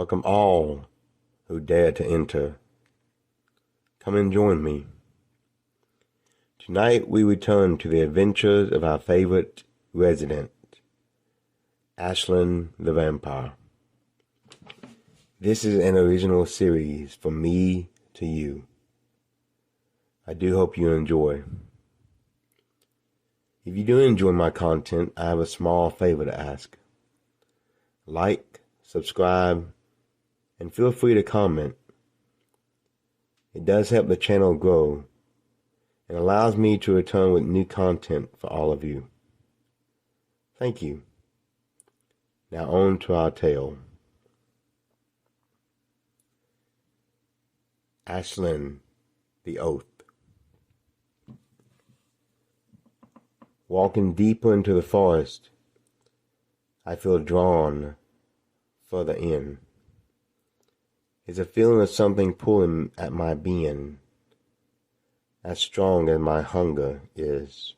Welcome all who dare to enter. Come and join me. Tonight we return to the adventures of our favorite resident, Ashlyn the Vampire. This is an original series from me to you. I do hope you enjoy. If you do enjoy my content, I have a small favor to ask. Like, subscribe, and feel free to comment. It does help the channel grow and allows me to return with new content for all of you. Thank you. Now on to our tale. Ashlyn the Oath. Walking deeper into the forest, I feel drawn further in. It's a feeling of something pulling at my being, as strong as my hunger is.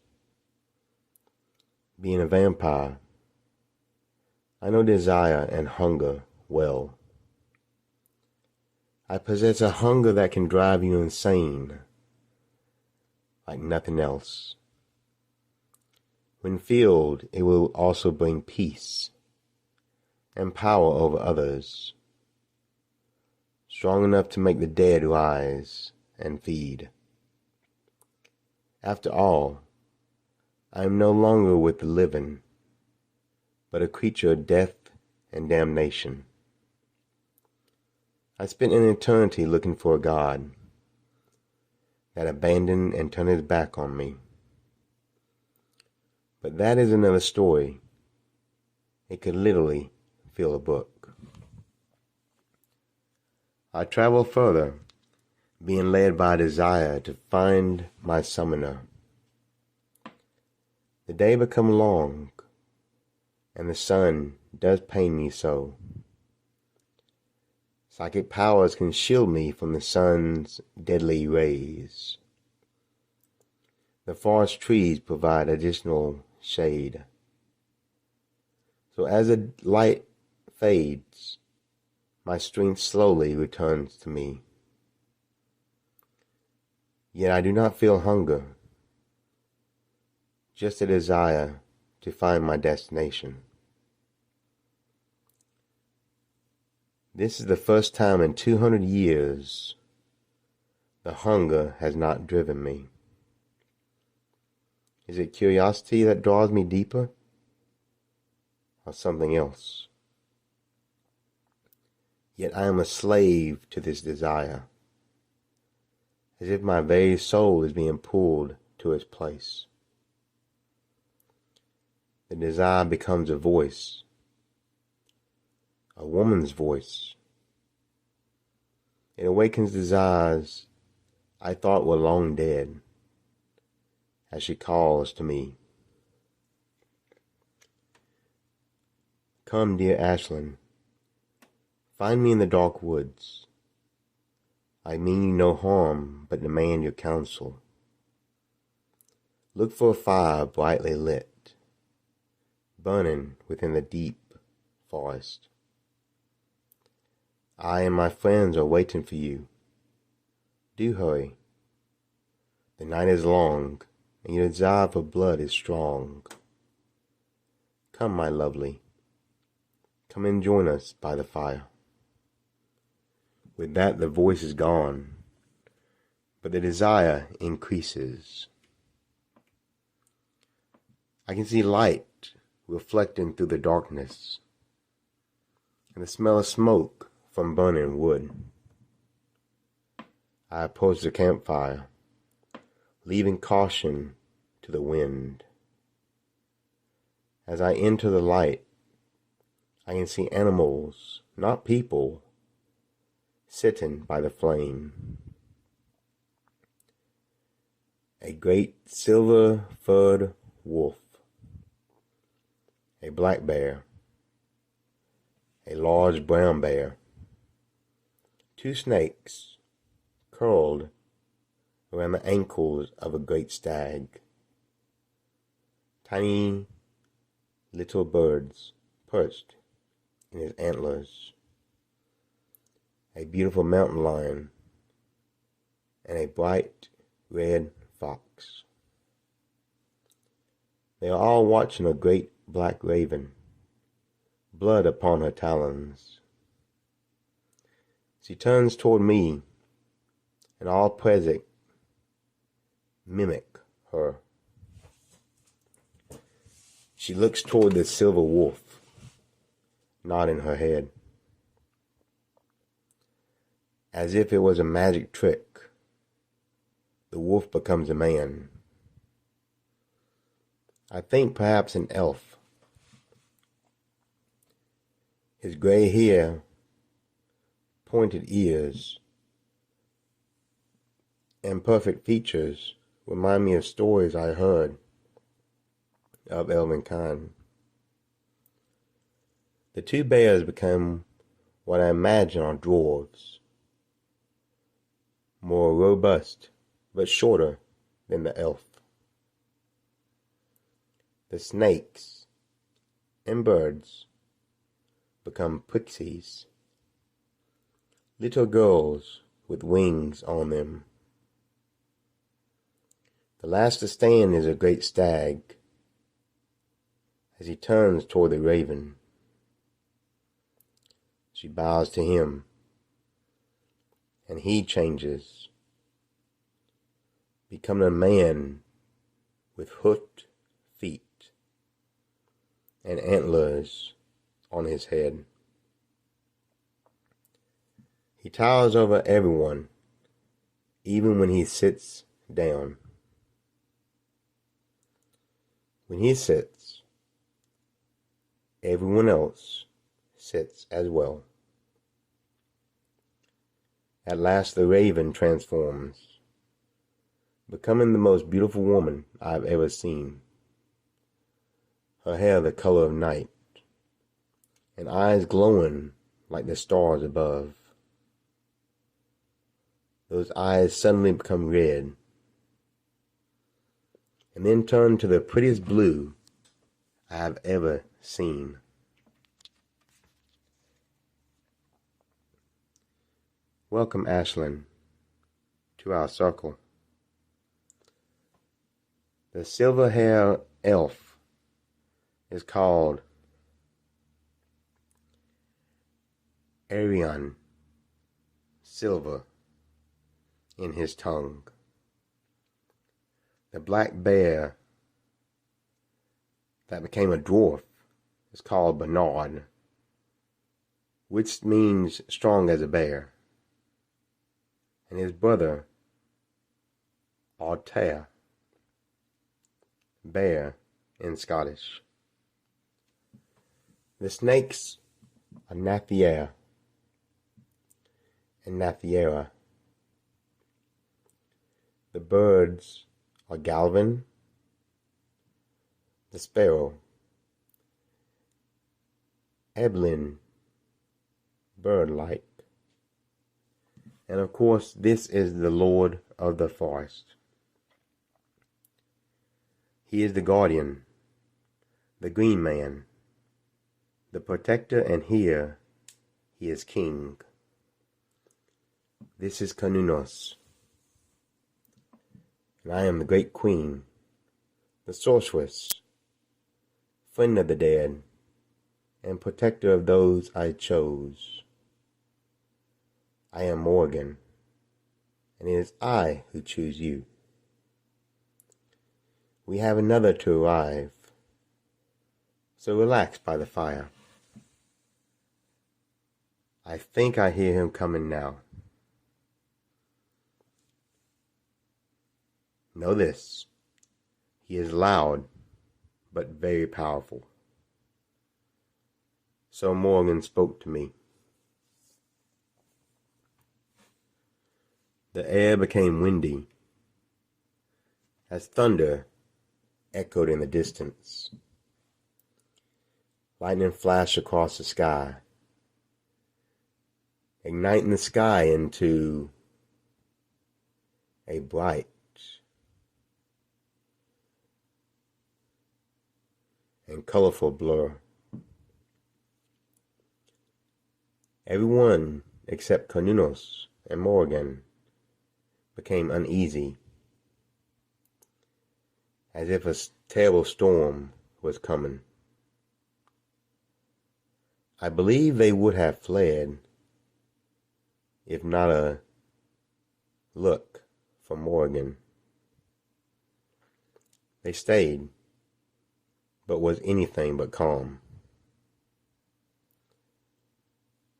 Being a vampire, I know desire and hunger well. I possess a hunger that can drive you insane, like nothing else. When filled, it will also bring peace and power over others, strong enough to make the dead rise and feed. After all, I am no longer with the living, but a creature of death and damnation. I spent an eternity looking for a God that abandoned and turned his back on me. But that is another story. It could literally fill a book. I travel further, being led by a desire to find my summoner. The day becomes long, and the sun does pain me so. Psychic powers can shield me from the sun's deadly rays. The forest trees provide additional shade. So as the light fades, my strength slowly returns to me. Yet I do not feel hunger, just a desire to find my destination. This is the first time in 200 years the hunger has not driven me. Is it curiosity that draws me deeper, or something else? Yet I am a slave to this desire, as if my very soul is being pulled to its place. The desire becomes a voice, a woman's voice. It awakens desires I thought were long dead, as she calls to me. Come, dear Ashlyn, find me in the dark woods. I mean you no harm, but demand your counsel. Look for a fire brightly lit, burning within the deep forest. I and my friends are waiting for you. Do hurry. The night is long, and your desire for blood is strong. Come, my lovely. Come and join us by the fire. With that, the voice is gone, but the desire increases. I can see light reflecting through the darkness, and the smell of smoke from burning wood. I approach the campfire, leaving caution to the wind. As I enter the light, I can see animals, not people, sitting by the flame. A great silver-furred wolf, a black bear, a large brown bear, two snakes curled around the ankles of a great stag, tiny little birds perched in his antlers, a beautiful mountain lion, and a bright red fox. They are all watching a great black raven, blood upon her talons. She turns toward me, and all present mimic her. She looks toward the silver wolf, nodding her head, as if it was a magic trick. The wolf becomes a man. I think perhaps an elf. His gray hair, pointed ears, and perfect features remind me of stories I heard of elven kind. The two bears become what I imagine are dwarves, more robust but shorter than the elf. The snakes and birds become pixies, little girls with wings on them. The last to stand is a great stag, as he turns toward the raven. She bows to him, and he changes, becoming a man with hoofed feet and antlers on his head. He towers over everyone, even when he sits down. When he sits, everyone else sits as well. At last the raven transforms, becoming the most beautiful woman I've ever seen. Her hair the color of night, and eyes glowing like the stars above. Those eyes suddenly become red, and then turn to the prettiest blue I have ever seen. Welcome, Ashlyn, to our circle. The silver-haired elf is called Arion, silver in his tongue. The black bear that became a dwarf is called Bernard, which means strong as a bear. And his brother, Altair, bear in Scottish. The snakes are Nathier and Nathiera. The birds are Galvin, the sparrow, Eblin, bird-like. And of course, this is the Lord of the Forest. He is the guardian, the green man, the protector, and here he is king. This is Canunos, and I am the great queen, the sorceress, friend of the dead, and protector of those I chose. I am Morgan, and it is I who choose you. We have another to arrive, so relax by the fire. I think I hear him coming now. Know this, he is loud, but very powerful. So Morgan spoke to me. The air became windy, as thunder echoed in the distance. Lightning flashed across the sky, igniting the sky into a bright and colorful blur. Everyone except Konunos and Morgan became uneasy, as if a terrible storm was coming. I believe they would have fled, if not a look from Morgan. They stayed, but was anything but calm.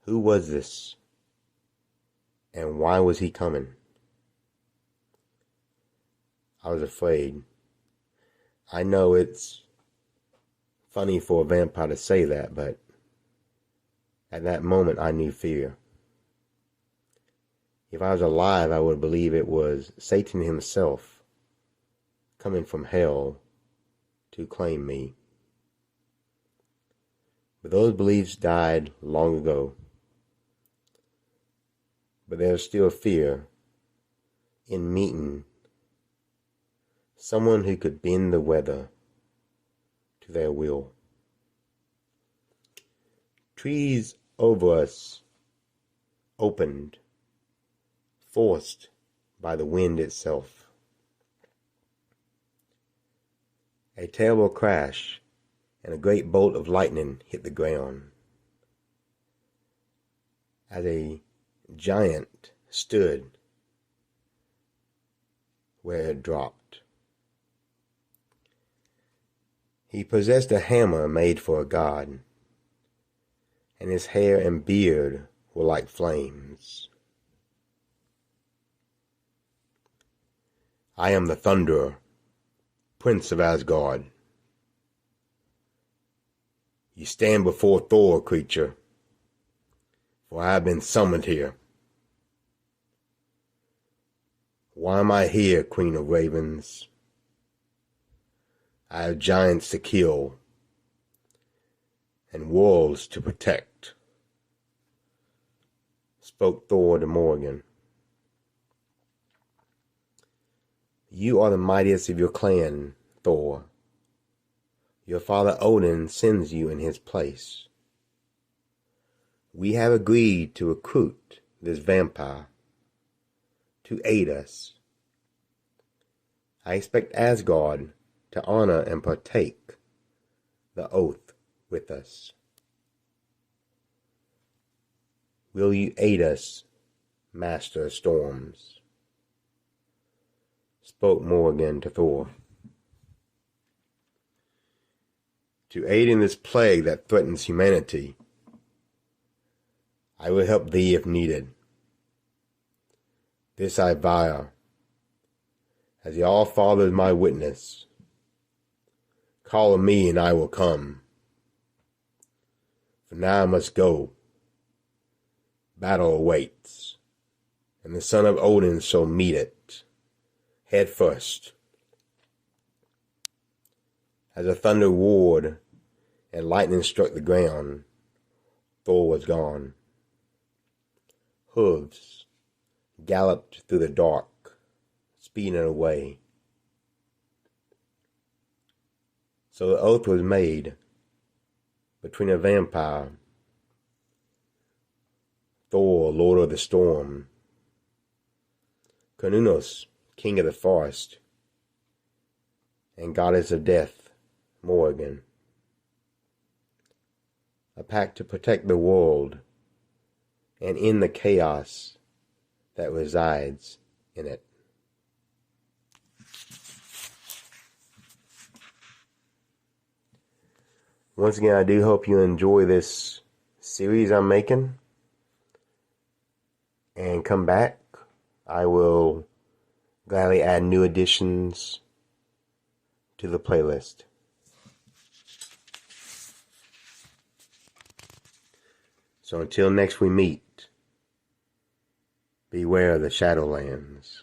Who was this? And why was he coming? I was afraid. I know it's funny for a vampire to say that, but at that moment I knew fear. If I was alive, I would believe it was Satan himself coming from hell to claim me. But those beliefs died long ago. But there's still fear in meeting someone who could bend the weather to their will. Trees over us opened, forced by the wind itself. A terrible crash and a great bolt of lightning hit the ground. As a giant stood where it dropped. He possessed a hammer made for a god, and his hair and beard were like flames. I am the Thunderer, Prince of Asgard. You stand before Thor, creature, for I have been summoned here. Why am I here, Queen of Ravens? I have giants to kill and worlds to protect, spoke Thor to Morgan. You are the mightiest of your clan, Thor. Your father Odin sends you in his place. We have agreed to recruit this vampire to aid us. I expect Asgard to honor and partake the oath with us. Will you aid us, Master of Storms? Spoke Morgan to Thor. To aid in this plague that threatens humanity, I will help thee if needed. This I vow, as the All-Father is my witness. Call on me and I will come. For now I must go. Battle awaits, and the son of Odin shall meet it, head first. As the thunder roared and lightning struck the ground, Thor was gone. Hooves galloped through the dark, speeding away. So the oath was made between a vampire, Thor, Lord of the Storm, Konunos, King of the Forest, and Goddess of Death, Morgan. A pact to protect the world and end the chaos that resides in it. Once again, I do hope you enjoy this series I'm making. And come back. I will gladly add new additions to the playlist. So until next we meet, beware of the Shadowlands.